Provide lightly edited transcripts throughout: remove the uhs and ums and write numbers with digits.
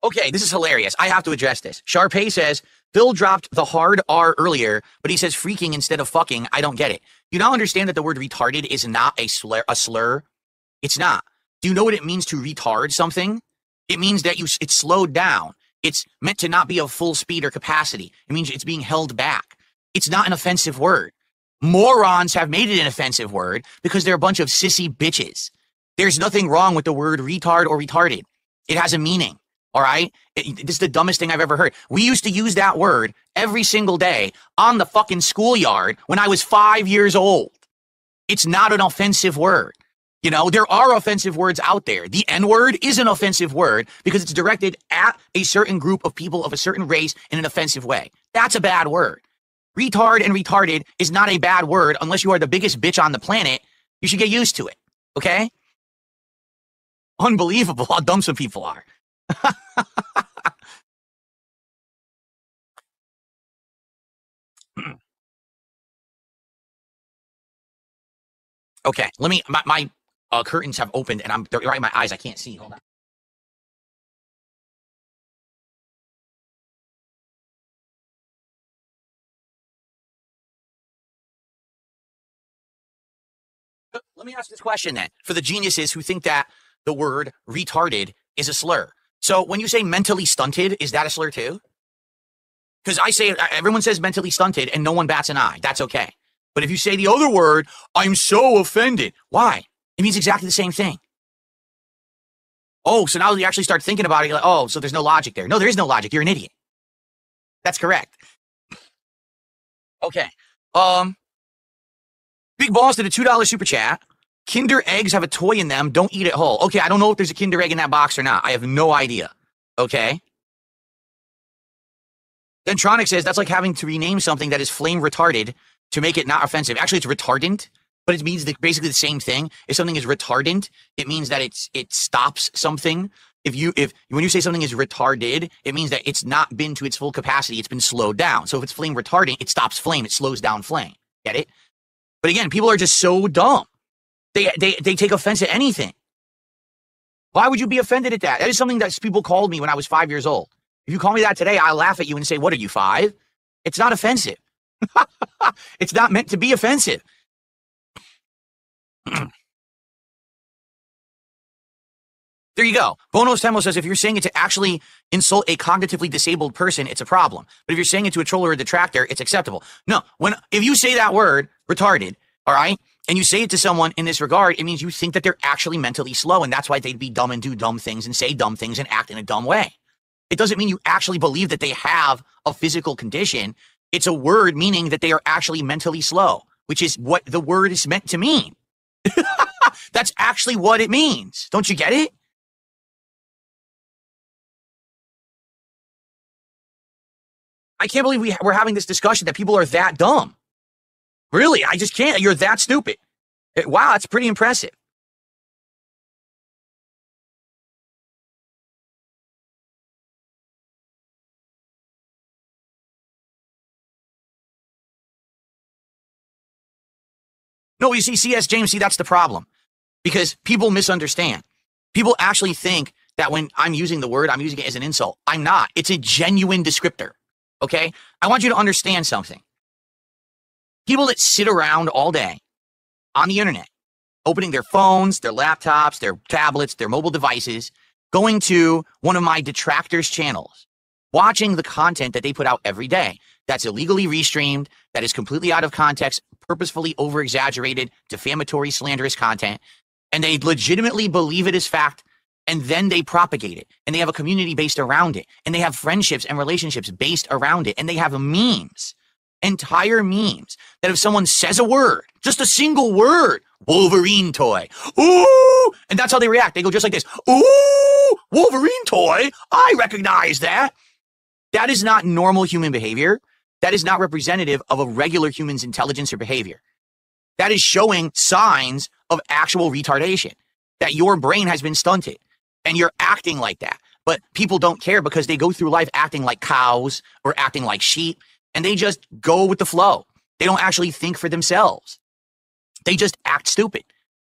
Okay, this is hilarious. I have to address this. Sharpay says, Phil dropped the hard R earlier, but he says freaking instead of fucking. I don't get it. You now understand that the word retarded is not a slur? It's not. Do you know what it means to retard something? It means that it's slowed down. It's meant to not be of full speed or capacity. It means it's being held back. It's not an offensive word. Morons have made it an offensive word because they're a bunch of sissy bitches. There's nothing wrong with the word retard or retarded. It has a meaning. All right? This is the dumbest thing I've ever heard. We used to use that word every single day on the fucking schoolyard when I was 5 years old. It's not an offensive word. You know, there are offensive words out there. The N-word is an offensive word because it's directed at a certain group of people of a certain race in an offensive way. That's a bad word. Retard and retarded is not a bad word unless you are the biggest bitch on the planet. You should get used to it. Okay? Unbelievable how dumb some people are. Okay, let me, my curtains have opened and they're right in my eyes. I can't see. Hold on. Let me ask this question then, for the geniuses who think that the word retarded is a slur. So when you say mentally stunted, is that a slur too? Because I say, everyone says mentally stunted and no one bats an eye. That's okay. But if you say the other word, I'm so offended. Why? It means exactly the same thing. Oh, so now you actually start thinking about it, you're like, oh, so there's no logic there. No, there is no logic. You're an idiot. That's correct. Okay. Big Balls did a $2 super chat. Kinder eggs have a toy in them. Don't eat it whole. Okay, I don't know if there's a Kinder egg in that box or not. I have no idea. Okay. Then Tronic says that's like having to rename something that is flame retarded to make it not offensive. Actually, it's retardant, but it means basically the same thing. If something is retardant, it means that it stops something. When you say something is retarded, it means that it's not been to its full capacity. It's been slowed down. So if it's flame retardant, it stops flame. It slows down flame. Get it? But again, people are just so dumb. They take offense at anything. Why would you be offended at that? That is something that people called me when I was 5 years old. If you call me that today, I'll laugh at you and say, what are you, 5? It's not offensive. It's not meant to be offensive. There you go. Bonos Temo says, if you're saying it to actually insult a cognitively disabled person, it's a problem. But if you're saying it to a troll or a detractor, it's acceptable. No, if you say that word, retarded, all right, and you say it to someone in this regard, it means you think that they're actually mentally slow, and that's why they'd be dumb and do dumb things and say dumb things and act in a dumb way. It doesn't mean you actually believe that they have a physical condition. It's a word meaning that they are actually mentally slow, which is what the word is meant to mean. That's actually what it means. Don't you get it? I can't believe we're having this discussion that people are that dumb. Really, I just can't. You're that stupid. Wow, that's pretty impressive. No, you see, CS James, see, that's the problem. Because people misunderstand. People actually think that when I'm using the word, I'm using it as an insult. I'm not. It's a genuine descriptor. Okay? I want you to understand something. People that sit around all day on the internet, opening their phones, their laptops, their tablets, their mobile devices, going to one of my detractors' channels, watching the content that they put out every day that's illegally restreamed, that is completely out of context, purposefully over-exaggerated, defamatory, slanderous content, and they legitimately believe it is fact, and then they propagate it, and they have a community based around it, and they have friendships and relationships based around it, and they have memes, entire memes, that if someone says a word, just a single word, Wolverine toy, ooh, and that's how they react. They go just like this, ooh, Wolverine toy, I recognize that. That is not normal human behavior. That is not representative of a regular human's intelligence or behavior. That is showing signs of actual retardation, that your brain has been stunted and you're acting like that. But people don't care because they go through life acting like cows or acting like sheep, and they just go with the flow. They don't actually think for themselves. They just act stupid.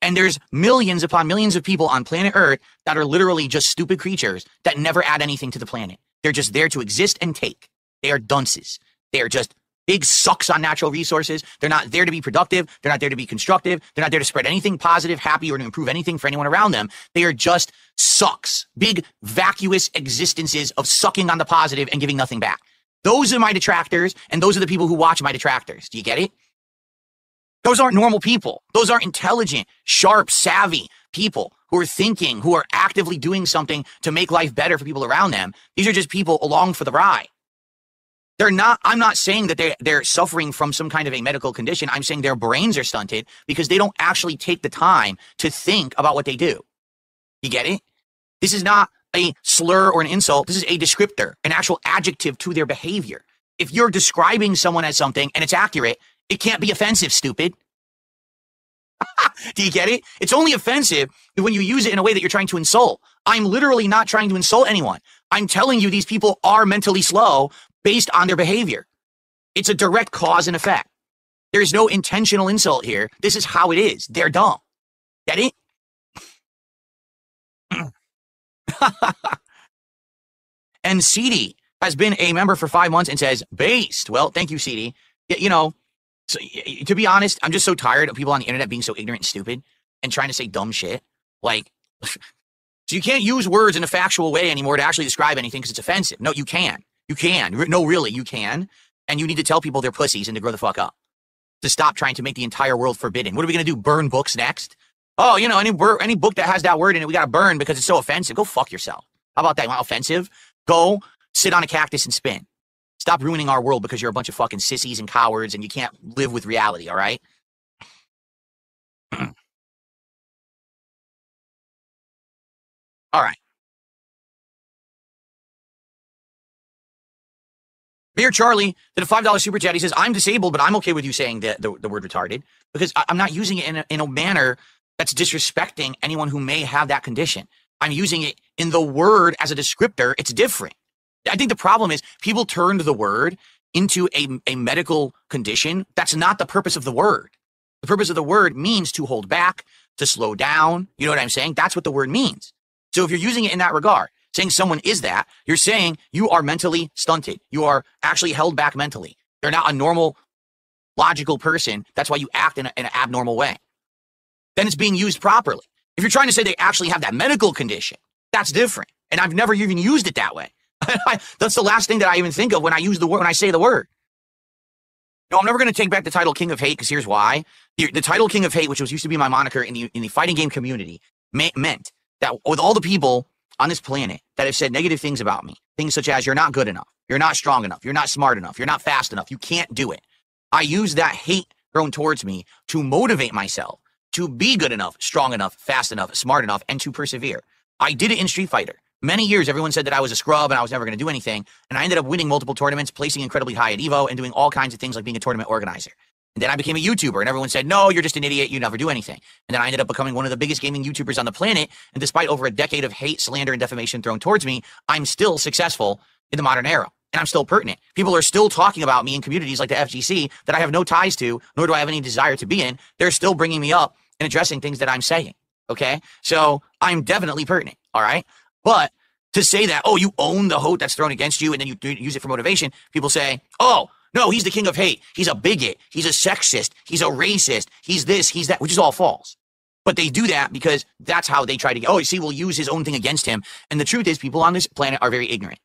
And there's millions upon millions of people on planet Earth that are literally just stupid creatures that never add anything to the planet. They're just there to exist and take. They are dunces. They are just big sucks on natural resources. They're not there to be productive. They're not there to be constructive. They're not there to spread anything positive, happy, or to improve anything for anyone around them. They are just sucks. Big, vacuous existences of sucking on the positive and giving nothing back. Those are my detractors, and those are the people who watch my detractors. Do you get it? Those aren't normal people. Those aren't intelligent, sharp, savvy people who are thinking, who are actively doing something to make life better for people around them. These are just people along for the ride. They're not, I'm not saying that they're suffering from some kind of a medical condition. I'm saying their brains are stunted because they don't actually take the time to think about what they do. You get it? This is not a slur or an insult. This is a descriptor, an actual adjective to their behavior. If you're describing someone as something and it's accurate, it can't be offensive, stupid. Do you get it? It's only offensive when you use it in a way that you're trying to insult. I'm literally not trying to insult anyone. I'm telling you these people are mentally slow based on their behavior. It's a direct cause and effect. There's no intentional insult here. This is how it is. They're dumb. Get it? And CD has been a member for 5 months and says, based. Well, thank you, CD. You know, so, to be honest, I'm just so tired of people on the internet being so ignorant and stupid and trying to say dumb shit. Like, so you can't use words in a factual way anymore to actually describe anything because it's offensive. No, you can. You can. No, really, you can. And you need to tell people they're pussies and to grow the fuck up. To stop trying to make the entire world forbidden. What are we going to do? Burn books next? Oh, you know, any book that has that word in it, we got to burn because it's so offensive. Go fuck yourself. How about that? You want offensive? Go sit on a cactus and spin. Stop ruining our world because you're a bunch of fucking sissies and cowards and you can't live with reality, all right? All right. Beer Charlie did a $5 super chat. He says, I'm disabled, but I'm okay with you saying the word retarded because I'm not using it in a manner that's disrespecting anyone who may have that condition. I'm using it in the word as a descriptor. It's different. I think the problem is people turned the word into a medical condition. That's not the purpose of the word. The purpose of the word means to hold back, to slow down. You know what I'm saying? That's what the word means. So if you're using it in that regard, saying someone is that, you're saying you are mentally stunted. You are actually held back mentally. You're not a normal, logical person. That's why you act in an abnormal way. Then it's being used properly. If you're trying to say they actually have that medical condition, that's different. And I've never even used it that way. That's the last thing that I even think of when I use the word, when I say the word. No, I'm never going to take back the title King of Hate because here's why. The title King of Hate, which used to be my moniker in the fighting game community, meant that with all the people on this planet that have said negative things about me, things such as you're not good enough, you're not strong enough, you're not smart enough, you're not fast enough, you can't do it. I use that hate thrown towards me to motivate myself to be good enough, strong enough, fast enough, smart enough, and to persevere. I did it in Street Fighter. Many years, everyone said that I was a scrub and I was never going to do anything. And I ended up winning multiple tournaments, placing incredibly high at Evo, and doing all kinds of things like being a tournament organizer. And then I became a YouTuber, and everyone said, no, you're just an idiot, you never do anything. And then I ended up becoming one of the biggest gaming YouTubers on the planet, and despite over a decade of hate, slander, and defamation thrown towards me, I'm still successful in the modern era, and I'm still pertinent. People are still talking about me in communities like the FGC that I have no ties to, nor do I have any desire to be in. They're still bringing me up and addressing things that I'm saying, okay? So I'm definitely pertinent, all right? But to say that, oh, you own the hate that's thrown against you, and then you use it for motivation, people say, oh, no, he's the king of hate. He's a bigot. He's a sexist. He's a racist. He's this, he's that, which is all false. But they do that because that's how they try to get, oh, you see, we'll use his own thing against him. And the truth is, people on this planet are very ignorant.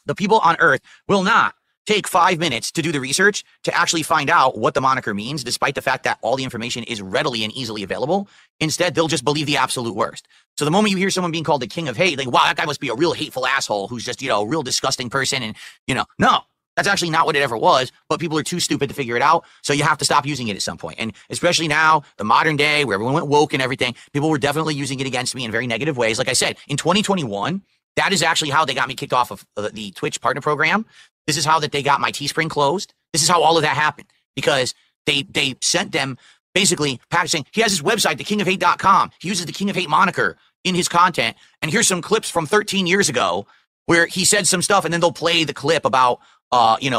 The people on Earth will not take 5 minutes to do the research to actually find out what the moniker means, despite the fact that all the information is readily and easily available. Instead, they'll just believe the absolute worst. So the moment you hear someone being called the king of hate, like, wow, that guy must be a real hateful asshole who's just, a real disgusting person. And, no. That's actually not what it ever was, but people are too stupid to figure it out, so you have to stop using it at some point. And especially now, the modern day, where everyone went woke and everything, people were definitely using it against me in very negative ways. Like I said, in 2021, that is actually how they got me kicked off of the Twitch partner program. This is how that they got my Teespring closed. This is how all of that happened, because they sent them basically packaging. He has his website, thekingofhate.com. He uses the King of Hate moniker in his content, and here's some clips from 13 years ago where he said some stuff, and then they'll play the clip about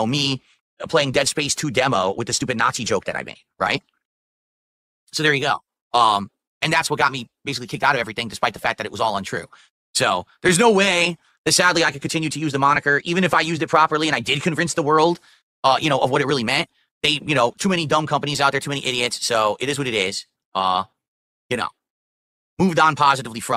me playing Dead Space 2 demo with the stupid Nazi joke that I made, right? So there you go. And that's what got me basically kicked out of everything, despite the fact that it was all untrue. So there's no way that sadly I could continue to use the moniker, even if I used it properly and I did convince the world, you know, of what it really meant. They, you know, too many dumb companies out there, too many idiots. So it is what it is. You know, moved on positively from it.